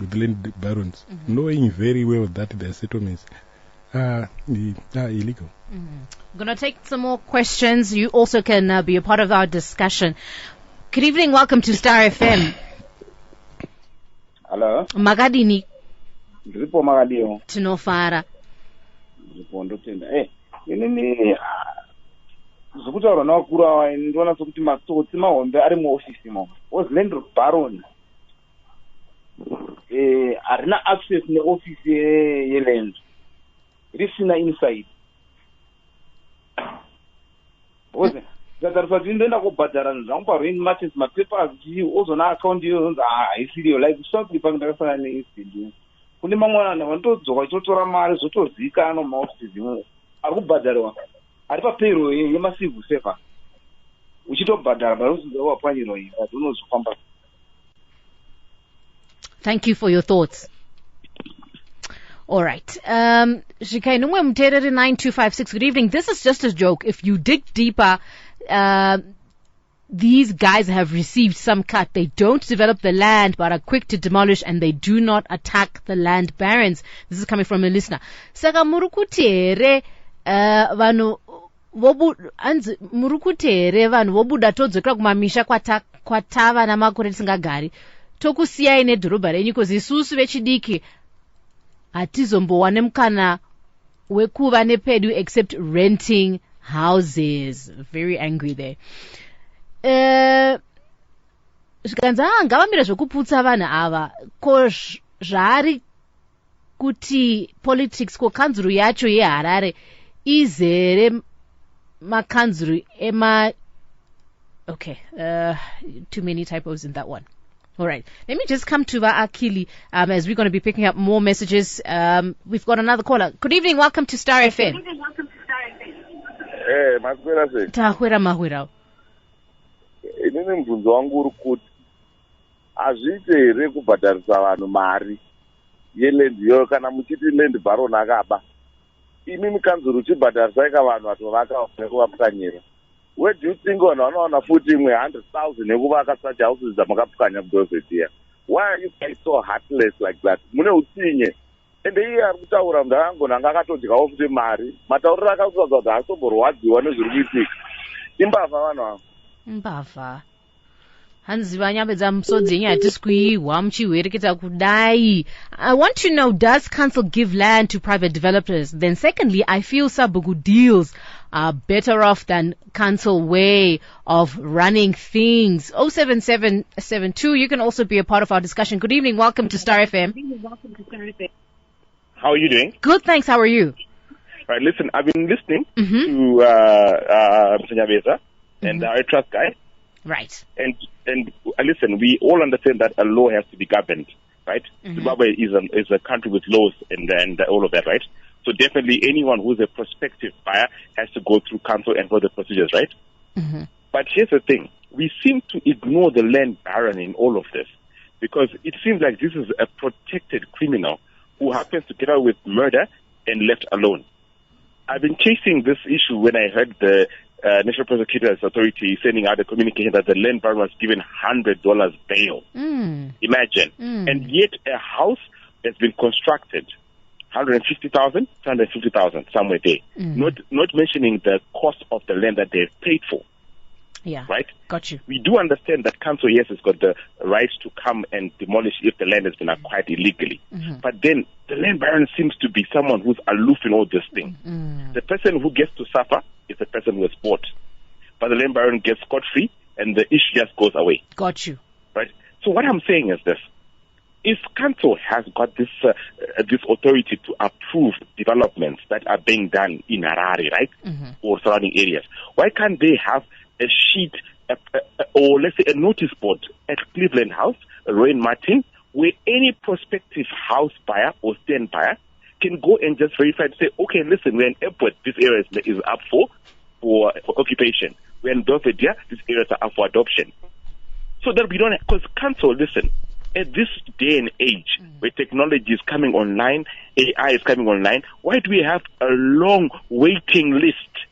C: land barons, knowing very well that their settlements are illegal.
B: I'm going to take some more questions. You also can be a part of our discussion. Good evening. Welcome to Star FM.
I: Hello.
B: Magadini.
I: Ndiripo makadiyo.
B: Tinofara.
I: Ndiripo ndotenda. Inini zvokutaura navakuru ava ndinoona sokuti matsotsi mahombe ari muofisi mo. Was land baron. Harina access neofisi yeland. Risina inside. Oze. Zatarisa tindoenda kubhadhara zvangu parent matches mapapers ozona account yozonzi haisiriyo like shortly pakandakasana neincident. Kune mamwe vanotodzoka chitotora mari zvotozivikanwa mumaoffices imo ari kubhadhariwa ari papero yemacivil server uchitobhadhara barozizawapwanyirwa iyi adonozofamba.
B: Thank you for your thoughts. All right. Shikainomwe Muterere 9256. Good evening. This is just a joke. If you dig deeper, these guys have received some cut. They don't develop the land but are quick to demolish, and they do not attack the land barons. This is coming from a listener. Saka murukutere vanhu murukutere vanhu vobuda todzokera kumamisha kwatava namakore tisingagari tokusiyai nedhorobha renyu because isusu vechidiki hatizombowane mukana wekuva nepedu except renting houses. Very angry there. Zvikanzi ngavamire zvokuputsa vanhu ava ko zvaari kuti politics ko kanzuru yacho yeharare izere makanzuru ema. Okay, too many typos in that one. All right, let me just come to Akili as we're going to be picking up more messages. We've got another caller. Good evening, welcome to Star FM. Good evening, welcome to Star FM. Tahwera mahwera.
G: Inini mubvunzo wangu uri kuti hazviite here kubhadharisa vanhu mari yelendiyo kana muchiti land baron akaba imi mukanzuru chibhadharisai vanhu vatovaka nekuvapwanyira. Where do you think vanhu vanowana futi imwe 100,000 yekuvaka such houses dzamakapwanya kudovhetiya? Why are you guys so heartless like that? Mune utsinye. Ende iye ari kutaura munhu akangona anga akatodyawo futi mari. Matauriro akasvika kuti haasomborwadziwa nezviri kuitika. Imbavha vanhu ava.
B: Mbavha. Hanzi vanyambedza musodzi yenyu hatisi kuihwa muchiwereketa kudai. I want to know, does council give land to private developers? Then secondly, I feel Sabugu deals are better off than council way of running things. 07772, you can also be a part of our discussion. Good evening, welcome to Star FM.
J: How are you doing?
B: Good, thanks, how are you?
J: Right, listen, I've been listening to Mr. Nyabeza and our trust guy.
B: Right.
J: And listen, we all understand that a law has to be governed, right? Zimbabwe is a country with laws and all of that, right? So definitely anyone who's a prospective buyer has to go through council and follow the procedures, right? But here's the thing. We seem to ignore the land baron in all of this because it seems like this is a protected criminal who happens to get out with murder and left alone. I've been chasing this issue when I heard the National Prosecutor's Authority sending out a communication that the land baron was given $100 bail. Imagine. And yet a house has been constructed, 150,000, 250,000, somewhere there. Not mentioning the cost of the land that they've paid for.
B: Yeah.
J: Right?
B: Got you.
J: We do understand that council, yes, has got the right to come and demolish if the land has been acquired illegally. But then the land baron seems to be someone who's aloof in all this thing. The person who gets to suffer is the person who has bought. But the land baron gets scot-free and the issue just goes away.
B: Got you.
J: Right? So what I'm saying is this. If council has got this authority to approve developments that are being done in Harare, right, or surrounding areas, why can't they have a sheet or let's say a notice board at Cleveland House, Rowan Martin, where any prospective house buyer or stand buyer can go and just verify and say, okay, listen, we're in airport, this area is up for occupation. We're in Belvedere, these areas are up for adoption. So that we don't, because council, listen, at this day and age where technology is coming online, AI is coming online, why do we have a long waiting list?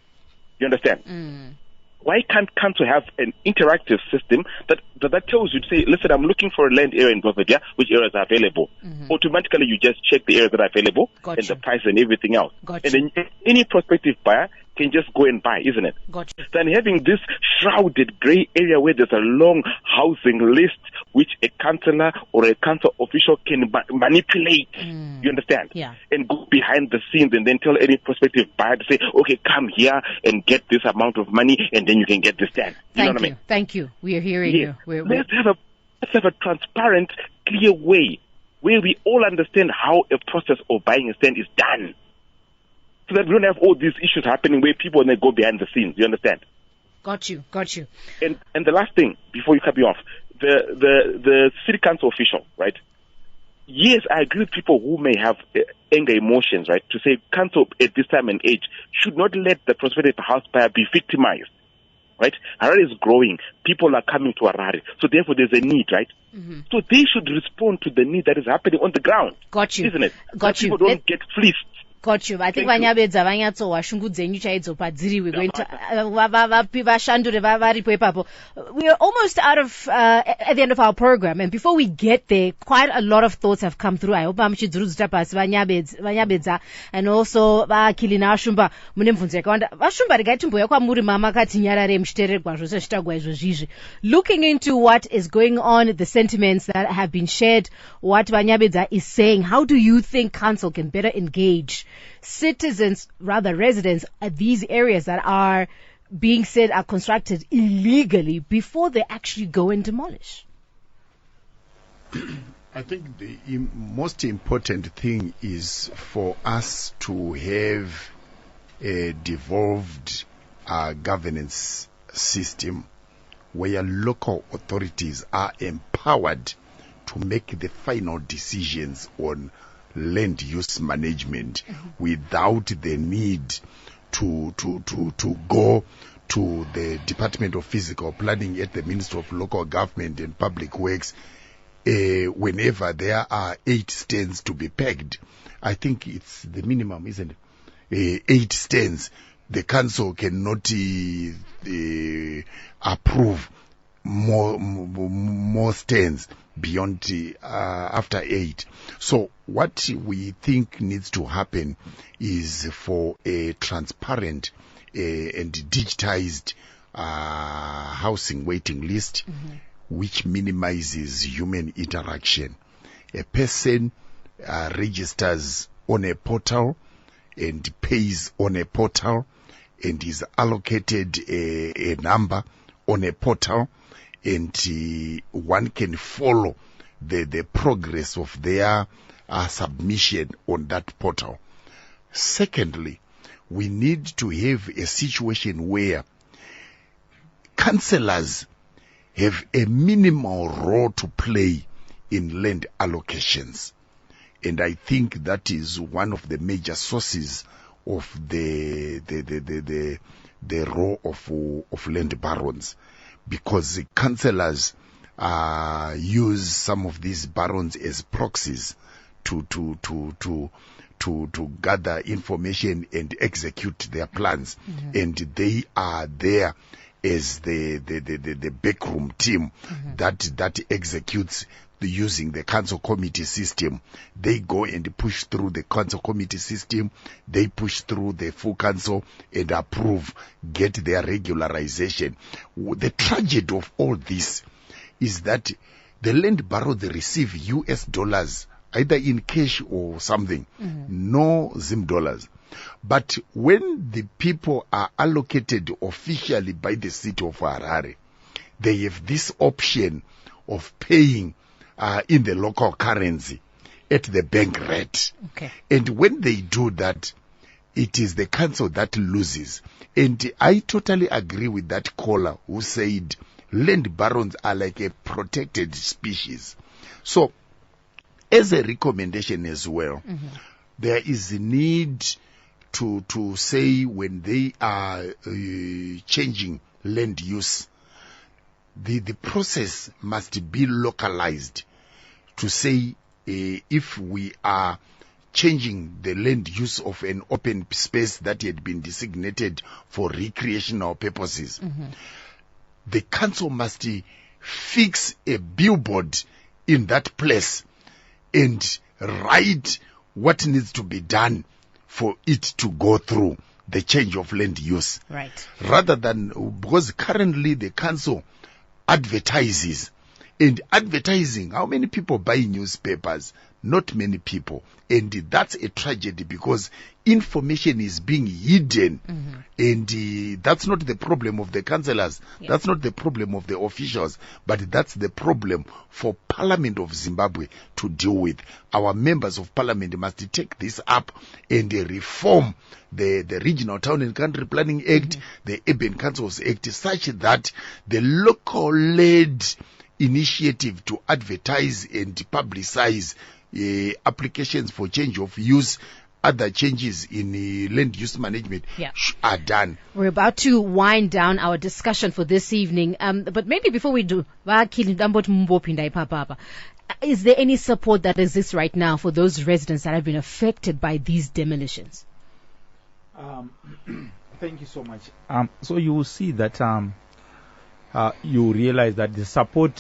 J: You understand? Why can't council have an interactive system that tells you to say, listen, I'm looking for a land area in Belvedere, which areas are available? Automatically, you just check the areas that are available and the price and everything else. And then any prospective buyer can just go and buy, isn't it?
B: Gotcha.
J: Than having this shrouded grey area where there's a long housing list which a councillor or a council official can manipulate. You understand?
B: Yeah.
J: And go behind the scenes and then tell any prospective buyer to say, okay, come here and get this amount of money and then you can get this stand. You know what I mean?
B: Thank you. We are hearing
J: Yes.
B: you.
J: Let's have a transparent, clear way where we all understand how a process of buying a stand is done. So that we don't have all these issues happening where people then go behind the scenes. You understand?
B: Got you.
J: And the last thing, before you cut me off, the city council official, right? Yes, I agree with people who may have anger emotions, right? To say council at this time and age should not let the prospective house buyer be victimized, right? Harare is growing. People are coming to Harare. So therefore there's a need, right? So they should respond to the need that is happening on the ground.
B: Got you.
J: Isn't it?
B: Got
J: so
B: you.
J: People don't get fleeced.
B: Got you. I think vanyabedza vanyatsowa shungu dzenyu chaidzo padziri. We're going to vashandure varipo ipapo. We are almost out of at the end of our program, and before we get there, quite a lot of thoughts have come through. I hope amuchidzurudza pasi vanyabedza and also vakilina vashumba mune mubvunzo yakawanda. Vashumba regai timbouya kwamuri mamakati nyarare muchiteererwa zvose zvitagwa izvozvizvi. Looking into what is going on, the sentiments that have been shared, what Vanyabedza is saying, how do you think council can better engage citizens, rather residents, at these areas that are being said are constructed illegally before they actually go and demolish?
H: I think the most important thing is for us to have a devolved governance system where local authorities are empowered to make the final decisions on land use management without the need to go to the Department of Physical Planning at the Ministry of Local Government and Public Works whenever there are 8 stands to be pegged. I think it's the minimum, isn't it? 8 stands. The council cannot approve more stands beyond after 8. So what we think needs to happen is for a transparent and digitized housing waiting list, which minimizes human interaction. A person registers on a portal and pays on a portal and is allocated a number on a portal, and one can follow the progress of their submission on that portal. Secondly, we need to have a situation where councillors have a minimal role to play in land allocations. And I think that is one of the major sources of the role of land barons, because councillors use some of these barons as proxies to gather information and execute their plans, and they are there as the backroom team that executes using the council committee system. They go and push through the council committee system, they push through the full council and approve, get their regularization. The tragedy of all this is that the land barons, they receive US dollars either in cash or something, no Zim dollars. But when the people are allocated officially by the city of Harare, they have this option of paying in the local currency at the bank rate.
B: Okay.
H: And when they do that, it is the council that loses. And I totally agree with that caller who said land barons are like a protected species. So, as a recommendation as well, there is a need to say when they are changing land use, the process must be localized to say if we are changing the land use of an open space that had been designated for recreational purposes, the council must fix a billboard in that place and write what needs to be done for it to go through. the change of land use.
B: Right.
H: Rather than, because currently the council advertises, and advertising, how many people buy newspapers? Not many people. And that's a tragedy because information is being hidden. And that's not the problem of the councillors.
B: Yeah.
H: That's not the problem of the officials. But that's the problem for Parliament of Zimbabwe to deal with. Our members of Parliament must take this up and reform the Regional Town and Country Planning Act, the Urban Councils Act, such that the local-led initiative to advertise and publicize applications for change of use, other changes in land use management are done.
B: We're about to wind down our discussion for this evening, but maybe before we do, is there any support that exists right now for those residents that have been affected by these demolitions?
D: Thank you so much. So you will see that you realize that the support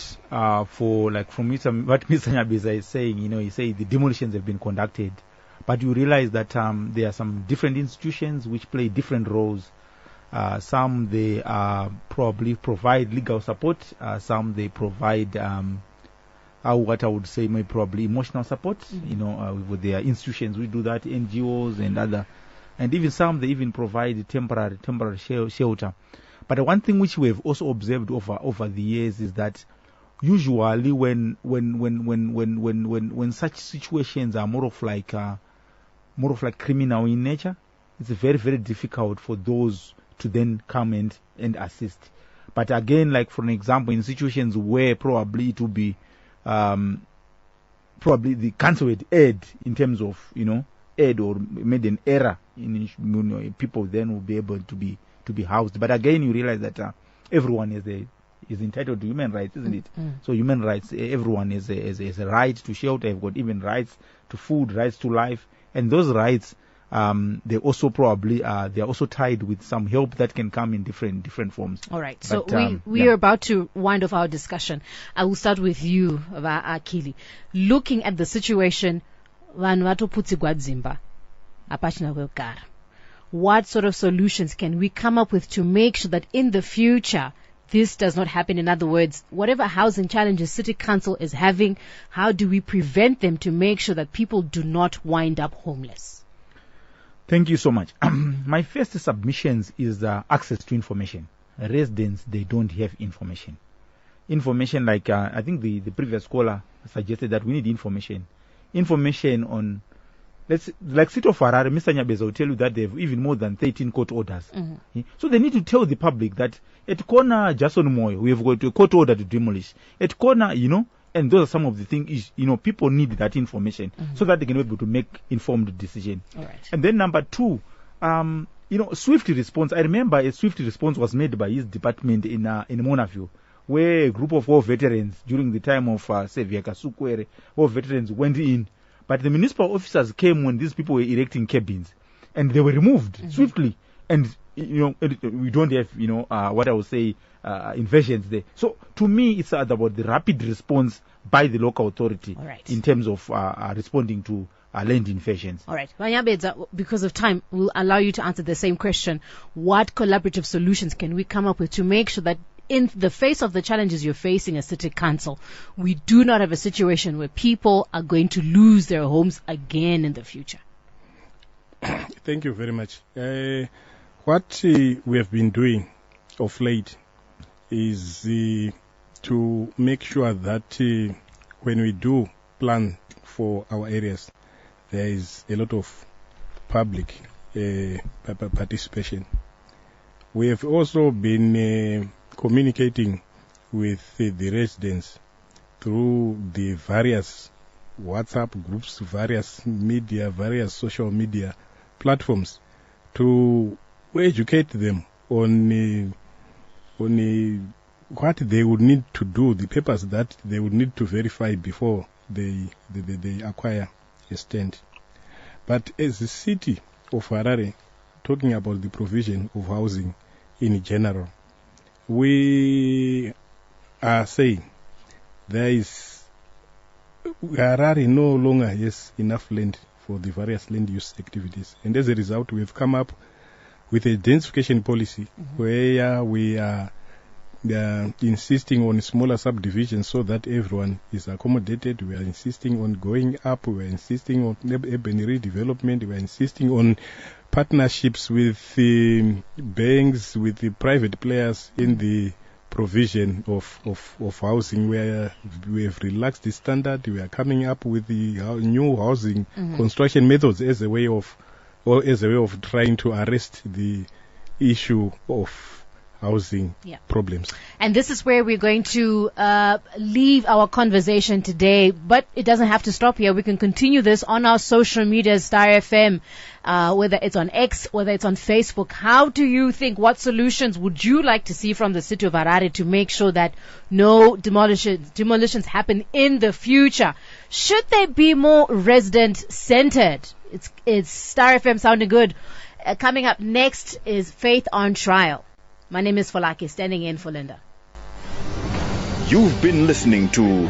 D: for, like, from what Mr. Nyabeza is saying, he says the demolitions have been conducted, but you realize that there are some different institutions which play different roles. Some they probably provide legal support, some they provide what I would say maybe probably emotional support. With their institutions we do that, NGOs and other, and even some they even provide temporary shelter. But one thing which we have also observed over the years is that usually when such situations are more of like criminal in nature, it's very, very difficult for those to then come and assist. But again, like for an example, in situations where probably it will be probably the council had erred in terms of erred or made an error in people then will be able to be housed. But again, you realize that everyone is entitled to human rights, isn't it? So human rights, everyone has a right to shelter. They've got even rights to food, rights to life, and those rights they also probably they are also tied with some help that can come in different forms.
B: All right. So we are about to wind off our discussion. I will start with you, Akili. Looking at the situation, what sort of solutions can we come up with to make sure that in the future this does not happen? In other words, whatever housing challenges City Council is having, how do we prevent them to make sure that people do not wind up homeless?
D: Thank you so much. My first submissions is access to information. Residents, they don't have information. Information like, I think the previous caller suggested that we need information. Information on, like City of Harare, Mr. Nyabeza will tell you that they have even more than 13 court orders. So they need to tell the public that at corner Jason Moyo, we have got a court order to demolish. At corner, and those are some of the things, people need that information so that they can be able to make informed decision.
B: All right.
D: And then number two, swift response. I remember a swift response was made by his department in Monaville, where a group of war veterans during the time of Sevia Kasukwere, war veterans went in. But the municipal officers came when these people were erecting cabins, and they were removed swiftly. And we don't have what I would say invasions there. So to me, it's about the rapid response by the local authority in terms of responding to land invasions.
B: All right, Nyabeza, because of time, we'll allow you to answer the same question. What collaborative solutions can we come up with to make sure that in the face of the challenges you're facing as City Council, we do not have a situation where people are going to lose their homes again in the future?
C: Thank you very much. What we have been doing of late is to make sure that when we do plan for our areas, there is a lot of public participation. We have also been communicating with the residents through the various WhatsApp groups, various media, various social media platforms to educate them on what they would need to do, the papers that they would need to verify before they acquire a stand. But as the city of Harare, talking about the provision of housing in general, we are saying Harare no longer has enough land for the various land use activities. And as a result, we have come up with a densification policy where we are insisting on smaller subdivisions so that everyone is accommodated. We are insisting on going up. We are insisting on urban redevelopment. We are insisting on partnerships with the banks, with the private players in the provision of housing, where we have relaxed the standard. We are coming up with the new housing construction methods as a way of trying to arrest the issue of housing problems.
B: And this is where we're going to leave our conversation today, but it doesn't have to stop here. We can continue this on our social media, Star FM, whether it's on X, whether it's on Facebook. How do you think, what solutions would you like to see from the city of Harare to make sure that no demolitions happen in the future? Should they be more resident-centered? It's Star FM sounding good. Coming up next is Faith on Trial. My name is Folake, standing in for Linda.
A: You've been listening to